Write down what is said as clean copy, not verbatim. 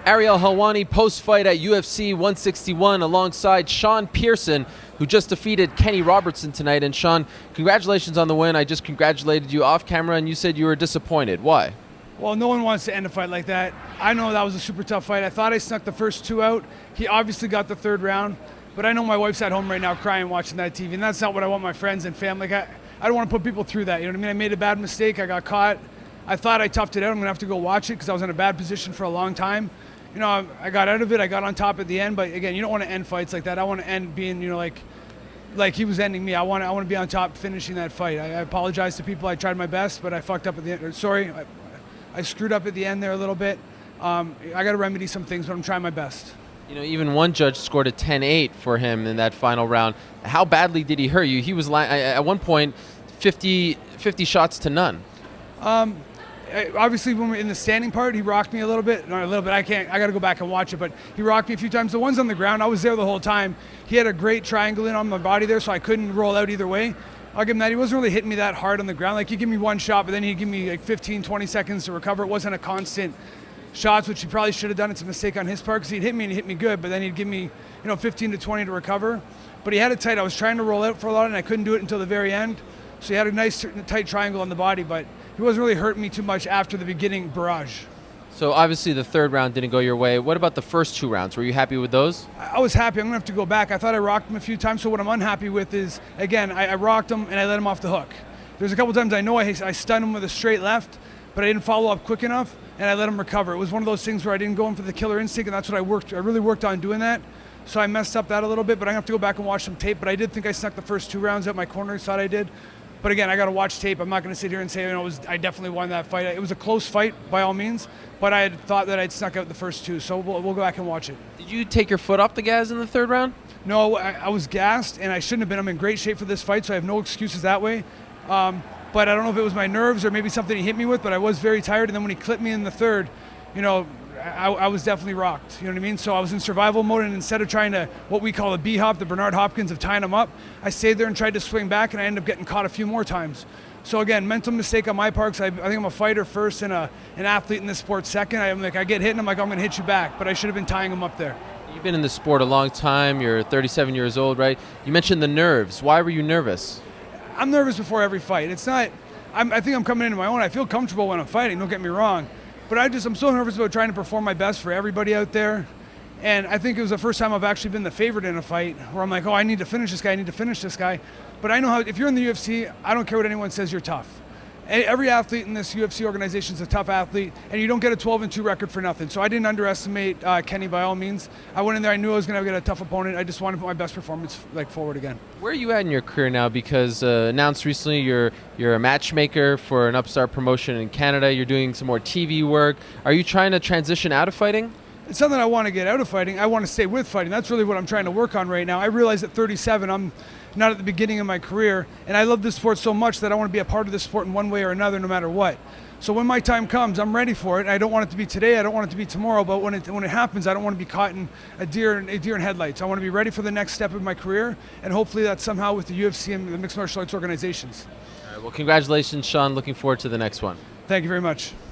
Ariel Helwani post-fight at UFC 161 alongside Sean Pierson, who just defeated Kenny Robertson tonight. And Sean, congratulations on the win. I just congratulated you off camera and you said you were disappointed. Why? Well, no one wants to end a fight like that. I know that was a super tough fight. I thought I snuck the first two out. He obviously got the third round, but I know my wife's at home right now crying watching that TV, and that's not what I want my friends and family. I don't want to put people through that. You know what I mean? I made a bad mistake. I got caught. I thought I toughed it out. I'm going to have to go watch it because I was in a bad position for a long time. You know, I got out of it. I got on top at the end, but again, you don't want to end fights like that. I want to end being, like he was ending me. I want to be on top finishing that fight. I apologize to people. I tried my best, but I fucked up at the end. Sorry, I screwed up at the end there a little bit. I got to remedy some things, but I'm trying my best. You know, even one judge scored a 10-8 for him in that final round. How badly did he hurt you? He was at one point 50 shots to none. Obviously, when we're in the standing part, he rocked me a little bit. Not a little bit. I got to go back and watch it, but he rocked me a few times. The ones on the ground, I was there the whole time. He had a great triangle in on my body there, so I couldn't roll out either way. I'll give him that. He wasn't really hitting me that hard on the ground. Like, he'd give me one shot, but then he'd give me like 15, 20 seconds to recover. It wasn't a constant shots, which he probably should have done. It's a mistake on his part because he'd hit me and hit me good, but then he'd give me 15 to 20 to recover. But he had it tight. I was trying to roll out for a lot, and I couldn't do it until the very end. So he had a nice tight triangle on the body, but he wasn't really hurting me too much after the beginning barrage. So obviously the third round didn't go your way. What about the first two rounds? Were you happy with those? I was happy. I'm going to have to go back. I thought I rocked him a few times, so what I'm unhappy with is, again, I rocked him and I let him off the hook. There's a couple times I know I stunned him with a straight left, but I didn't follow up quick enough, and I let him recover. It was one of those things where I didn't go in for the killer instinct, and that's what I really worked on doing that. So I messed up that a little bit, but I'm going to have to go back and watch some tape. But I did think I snuck the first two rounds out. My corners thought I did. But again, I got to watch tape. I'm not going to sit here and say, I definitely won that fight. It was a close fight by all means, but I had thought that I'd snuck out the first two. So we'll go back and watch it. Did you take your foot off the gas in the third round? No, I was gassed, and I shouldn't have been. I'm in great shape for this fight, so I have no excuses that way. But I don't know if it was my nerves or maybe something he hit me with, but I was very tired. And then when he clipped me in the third, I was definitely rocked. You know what I mean? So I was in survival mode, and instead of trying to, what we call a B-hop, the Bernard Hopkins of tying him up, I stayed there and tried to swing back, and I ended up getting caught a few more times. So again, mental mistake on my part, because I think I'm a fighter first and an athlete in this sport second. I get hit, and I'm like, I'm going to hit you back, but I should have been tying him up there. You've been in the sport a long time. You're 37 years old, right? You mentioned the nerves. Why were you nervous? I'm nervous before every fight. It's not, I think I'm coming into my own. I feel comfortable when I'm fighting, don't get me wrong. But I'm so nervous about trying to perform my best for everybody out there. And I think it was the first time I've actually been the favorite in a fight where I'm like, I need to finish this guy, But I know how, if you're in the UFC, I don't care what anyone says, you're tough. Every athlete in this UFC organization is a tough athlete, and you don't get a 12-2 record for nothing. So I didn't underestimate Kenny by all means. I went in there, I knew I was going to get a tough opponent. I just wanted to put my best performance forward again. Where are you at in your career now? Because announced recently you're a matchmaker for an upstart promotion in Canada. You're doing some more TV work. Are you trying to transition out of fighting? It's something I want to get out of fighting. I want to stay with fighting. That's really what I'm trying to work on right now. I realize at 37, I'm not at the beginning of my career, and I love this sport so much that I want to be a part of this sport in one way or another, no matter what. So when my time comes, I'm ready for it. I don't want it to be today. I don't want it to be tomorrow. But when it happens, I don't want to be caught in a deer in headlights. I want to be ready for the next step of my career, and hopefully that's somehow with the UFC and the mixed martial arts organizations. All right, well, congratulations, Sean. Looking forward to the next one. Thank you very much.